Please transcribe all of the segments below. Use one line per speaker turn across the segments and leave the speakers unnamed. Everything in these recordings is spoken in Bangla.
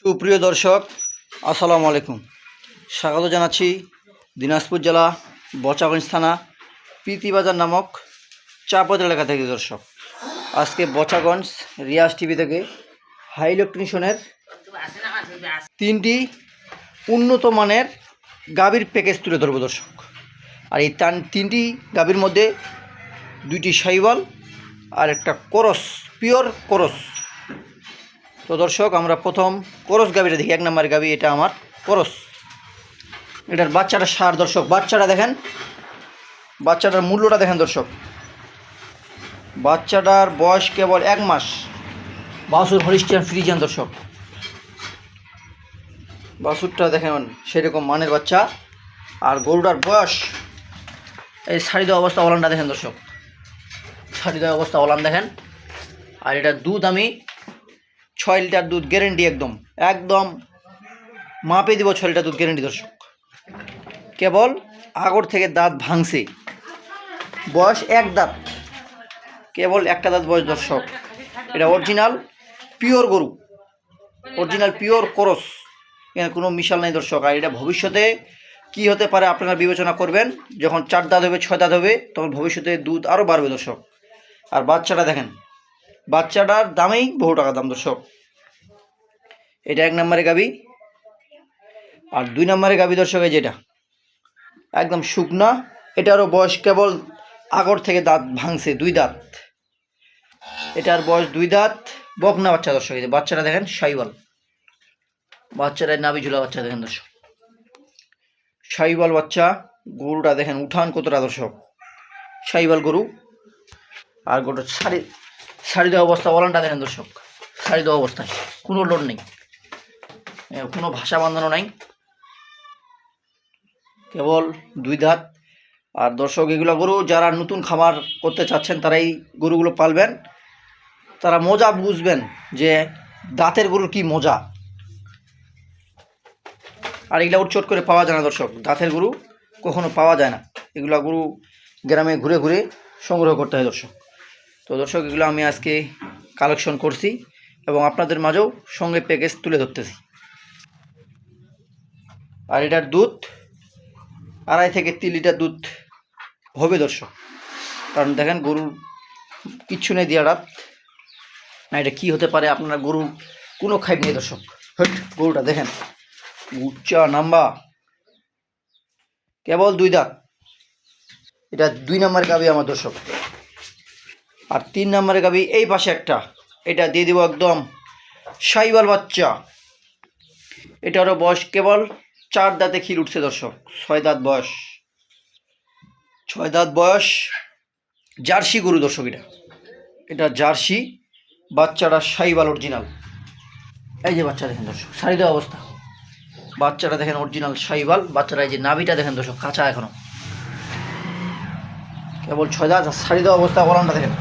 সুপ্রিয় দর্শক, আসসালামু আলাইকুম। স্বাগত জানাচ্ছি দিনাজপুর জেলা বচাগঞ্জ থানা প্রীতিবাজার নামক চাপদ এলাকা থেকে। দর্শক, আজকে বচাগঞ্জ রিয়াজ টিভি থেকে হাই ইলেকট্রিশিয়ানের 3টি উন্নত মানের গাভীর প্যাকেজ তুলে ধরবো দর্শক। আর এই 3টি গাভীর মধ্যে 2টি শাহিওয়াল আর একটা করস, পিওর করস। তো দর্শক, আমরা প্রথম করস গাভীটা দেখি। 1 নম্বর গাভী, এটা আমার করস। এটার বাচ্চাটা সার দর্শক। বাচ্চাটা দেখেন, বাচ্চাটার মূল্যটা দেখেন দর্শক। বাচ্চাটার বয়স কেবল 1 মাস। বাছুর হলিস্টিয়ান ফ্রিজিয়ান দর্শক। বাছুরটা দেখেন সেরকম মানের বাচ্চা। আর গরুটার বয়স, এই ছাড়ি দেওয়া অবস্থা ওলানটা দেখেন দর্শক। ছাড়ি দেওয়া অবস্থা ওলান দেখেন। আর এটার দুধ আমি 6 লিটার দুধ গ্যারেন্টি, একদম একদম মাপে দিব। 6 লিটার দুধ গ্যারেন্টি দর্শক। কেবল আগর থেকে দাঁত ভাঙছে, বয়স 1 দাঁত, কেবল 1টা দাঁত বয়স দর্শক। এটা অরিজিনাল পিওর গরু, অরিজিনাল পিওর করস, এখানে কোনো মিশাল নাই দর্শক। আর এটা ভবিষ্যতে কি হতে পারে আপনারা বিবেচনা করবেন। যখন 4 দাঁত হবে, 6 দাঁত হবে, তখন ভবিষ্যতে দুধ আরও বাড়বে দর্শক। আর বাচ্চাটা দেখেন, বাচ্চাটার দামেই বহু টাকা দাম দর্শক। এটা 1 নম্বরে গাভী। আর 2 নম্বরে গাভী দর্শক, এই যেটা একদম শুকনা, এটারও বয়স কেবল আগর থেকে দাঁত ভাঙছে, 2 দাঁত। এটার বয়স 2 দাঁত, বকনা বাচ্চা দর্শক। এই যে বাচ্চাটা দেখেন, শাহিওয়াল বাচ্চাটা, নাভি ঝুলা বাচ্চা দেখেন দর্শক, শাহিওয়াল বাচ্চা। গরুটা দেখেন উঠান কতটা দর্শক, শাহিওয়াল গরু। আর গরুটা শাড়ি দেওয়া অবস্থা, ওলানটা দেখেন দর্শক। শাড়ি দেওয়া অবস্থায় কোনো লোড নেই, কোনো ভাষা বাঁধানো নাই, কেবল 2 দাঁত। আর দর্শক, এগুলো গরু যারা নতুন খামার করতে চাচ্ছেন তারা এই গরুগুলো পালবেন। তারা মজা বুঝবেন যে দাঁতের গরুর কি মজা। আর এগুলো উচ্চট করে পাওয়া যায় না দর্শক, দাঁতের গরু কখনো পাওয়া যায় না। এগুলো গরু গ্রামে ঘুরে ঘুরে সংগ্রহ করতে হয় দর্শক। তো দর্শক, এগুলো আমি আজকে কালেকশন করছি এবং আপনাদের মাঝেও সঙ্গে প্যাকেজ তুলে ধরতেছি। আর এটার দুধ 2.5 থেকে 3 লিটার দুধ হবে দর্শক। কারণ দেখেন গরুর কিচ্ছু নেই দিয়া রাত না। এটা কী হতে পারে, আপনারা গরু কোনো খাইব নেই দর্শক। গরুটা দেখেন উচ্চা নাম্বা, কেবল 2 দাঁত। এটা 2 নম্বরের গাভী আমার দর্শক। আর 3 নম্বরের গাভী এই পাশে একটা, এটা দিয়ে দিব একদম শাহিওয়াল বাচ্চা। এটারও বয়স কেবল 4 দাঁতে ক্ষীর উঠছে দর্শক। 6 দাঁত বয়স, 6 দাঁত বয়স। জার্সি গরু দর্শক। এটা জার্সি বাচ্চাটা, শাহিওয়াল অরিজিনাল। এই যে বাচ্চা দেখেন দর্শক, শাড়ি দেওয়া অবস্থা। বাচ্চাটা দেখেন অরিজিনাল শাহিওয়াল বাচ্চাটা। এই যে নাভিটা দেখেন দর্শক, কাঁচা এখনো, কেবল 6 দাঁত। শাড়ি দেওয়া অবস্থা, ওলানটা দেখেন,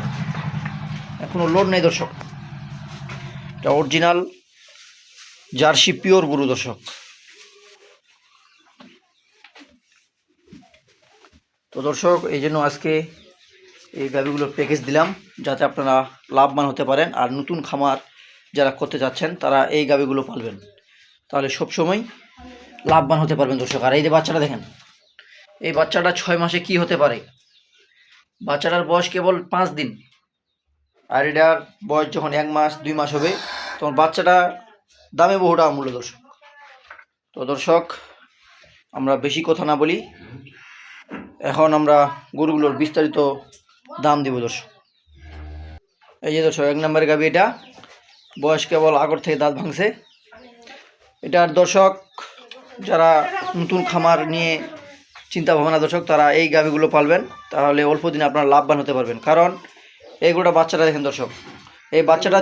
এখনো লোড নেই দর্শক। এটা অরিজিনাল জার্সি পিওর গরু দর্শক। তো দর্শক, এই জন্য আজকে এই গাভীগুলোর প্যাকেজ দিলাম, যাতে আপনারা লাভবান হতে পারেন। আর নতুন খামার যারা করতে যাচ্ছেন তারা এই গাভীগুলো পালবেন, তাহলে সবসময় লাভবান হতে পারবেন দর্শক। আর এই যে বাচ্চাটা দেখেন, এই বাচ্চাটা 6 মাসে কি হতে পারে। বাচ্চাটার বয়স কেবল 5 দিন। আর এটার বয়স যখন 1 মাস 2 মাস হবে, তখন বাচ্চাটা দামে বহু টাকা মূল্য দর্শক। তো দর্শক, আমরা বেশি কথা না বলি, এখন আমরা গরুগুলোর বিস্তারিত দাম দিব দর্শক। এই যে দর্শক, 1 নম্বরের গাভী, এটা বয়স কেবল আগর থেকে দাঁত ভাঙছে। এটার দর্শক, যারা নতুন খামার নিয়ে চিন্তা ভাবনা দর্শক, তারা এই গাভীগুলো পালবেন, তাহলে অল্প দিনে আপনারা লাভবান হতে পারবেন। কারণ এইগুলোটা বাচ্চাটা দেখেন দর্শক, এই বাচ্চাটা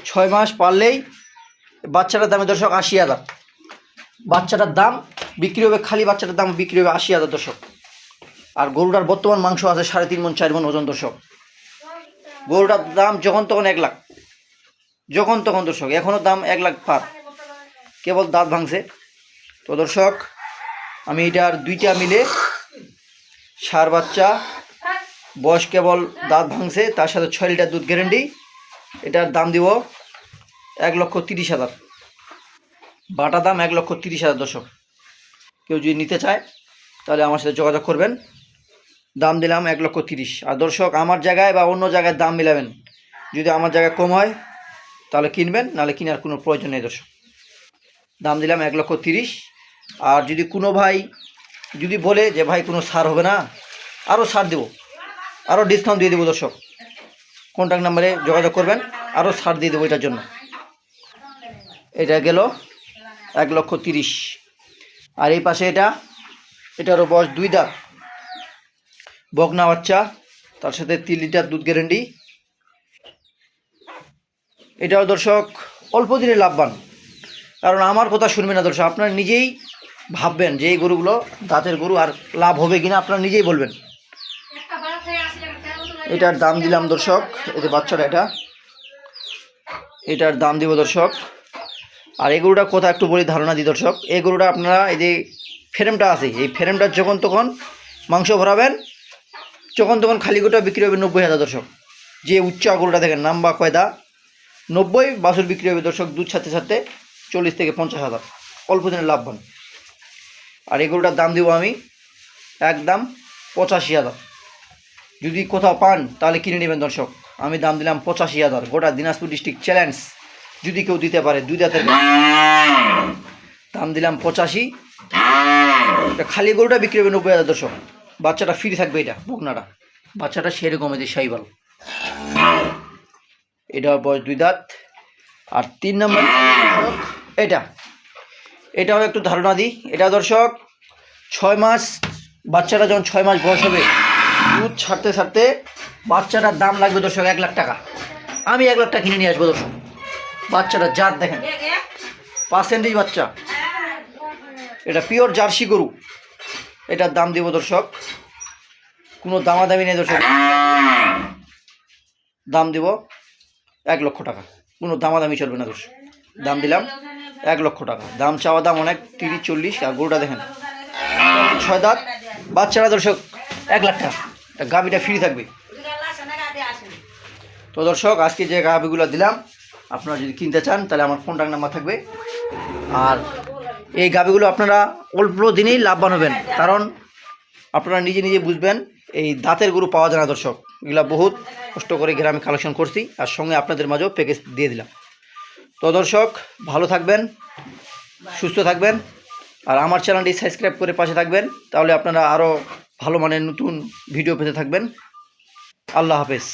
6 মাস পারলেই বাচ্চাটার দামে দর্শক 80,000। বাচ্চাটার দাম বিক্রি হবে, খালি বাচ্চাটার দাম বিক্রি হবে 80,000 দর্শক। আর গরুটার বর্তমান মাংস আছে 3.5 মণ 4 মণ ওজন দর্শক। গরুটার দাম যখন তখন 1 লাখ, যখন তখন দর্শক। এখনও দাম 1 লাখ পার, কেবল দাঁত ভাঙছে। তো দর্শক, আমি এটার 2টা মিলে সার বাচ্চা, বয়স কেবল দাঁত ভাঙছে, তার সাথে 6 লিটার দুধ গ্যারেন্টি। এটার দাম দিব 1,30,000। বাটা দাম 1,30,000 দর্শক। কেউ যদি নিতে চায় তাহলে আমার সাথে যোগাযোগ করবেন। দাম দিলাম 1,30,000। আর দর্শক আমার জায়গায় বা অন্য জায়গায় দাম মিলাবেন, যদি আমার জায়গায় কম হয় তাহলে কিনবেন, নাহলে কেনার কোনো প্রয়োজন নেই দর্শক। দাম দিলাম 1,30,000। আর যদি কোনো ভাই যদি বলে যে ভাই কোনো ছাড় হবে না, আরও ছাড় দেবো, আরও ডিসকাউন্ট দিয়ে দেবো দর্শক। কন্ট্যাক্ট নাম্বারে যোগাযোগ করবেন, আরও ছাড় দিয়ে দেবো এটার জন্য। এটা গেল 1,30,000। আর এই পাশে এটারও বয়স 2 দাঁত, বকনা বাচ্চা, তার সাথে 3 লিটার দুধ গ্যারেন্টি। এটাও দর্শক অল্প দিনে লাভবান, কারণ আমার কথা শুনবেন না দর্শক, আপনারা নিজেই ভাববেন যে এই গরুগুলো দাঁতের গরু আর লাভ হবে কিনা, আপনারা নিজেই বলবেন। এটার দাম দিলাম দর্শক, এই যে বাচ্চাটা এটার দাম দিব দর্শক। আর এই গরুটা কথা একটু বলি, ধারণা দিই দর্শক। এই গরুটা আপনারা এই যে ফ্রেমটা আছে, এই ফ্রেমটা যখন তখন মাংস ভরাবেন, যখন তখন খালি গরুটা বিক্রি হবে 90,000 দর্শক। যে উচ্চা গরুটা দেখেন নাম্বা কয়দা 90, বাছুর বিক্রি হবে দর্শক দুধ সাথে সাথে 40 থেকে 50,000, অল্প দিনের লাভবান। আর এই গরুটার দাম দিব আমি একদম 85,000। যদি কোথাও পান তাহলে কিনে নেবেন দর্শক। আমি দাম দিলাম 85,000, গোটা দিনাজপুর ডিস্ট্রিক্ট চ্যালেঞ্জ, যদি কেউ দিতে পারে। 2 দাঁতের দাম দিলাম 85। এটা খালি গরুটা বিক্রি হবে 90,000 দর্শক। বাচ্চাটা ফ্রি থাকবে, এটা বকনাটা বাচ্চাটা সেরকম যে শাহিওয়াল। এটা বয়স 2 দাঁত। আর 3 নম্বর এটাও একটু ধারণা দিই। এটা দর্শক 6 মাস, বাচ্চাটা যখন 6 মাস বয়স হবে, দুধ ছাড়তে ছাড়তে বাচ্চাটার দাম লাগবে দর্শক 1 লাখ টাকা। আমি 1 লাখ টাকা কিনে নিয়ে আসবো দর্শক। বাচ্চাটার জাত দেখেন, পার্সেন্টেজ বাচ্চা, এটা পিওর জার্সি গরু। এটার দাম দিব দর্শক, কোনো দামাদামি নেই দর্শক, দাম দিব 1 লক্ষ টাকা, কোনো দামাদামি চলবে না দর্শক। দাম দিলাম 1 লক্ষ টাকা। দাম চাওয়া দাম অনেক 30-40। আর গরুটা দেখেন 6 দাঁত, বাচ্চারা দর্শক 1 লাখ টাকা, গাভিটা ফ্রি থাকবে। তো দর্শক আজকে যে গাভিগুলো দিলাম, আপনারা যদি কিনতে চান তাহলে আমার কন্ট্যাক্ট নাম্বার থাকবে। আর এই গাভিগুলো আপনারা অল্প দিনেই লাভবান হবেন, কারণ আপনারা নিজে নিজে বুঝবেন এই দাঁতের গরু পাওয়া যায় না দর্শক। এগুলা বহুত কষ্ট করে গ্রামে কালেকশন করছি, আর সঙ্গে আপনাদের মাঝেও প্যাকেজ দিয়ে দিলাম। তো দর্শক ভালো থাকবেন, সুস্থ থাকবেন, আর আমার চ্যানেলটি সাবস্ক্রাইব করে পাশে থাকবেন, তাহলে আপনারা আরও ভালো মানের নতুন ভিডিও পেতে থাকবেন। আল্লাহ হাফেজ।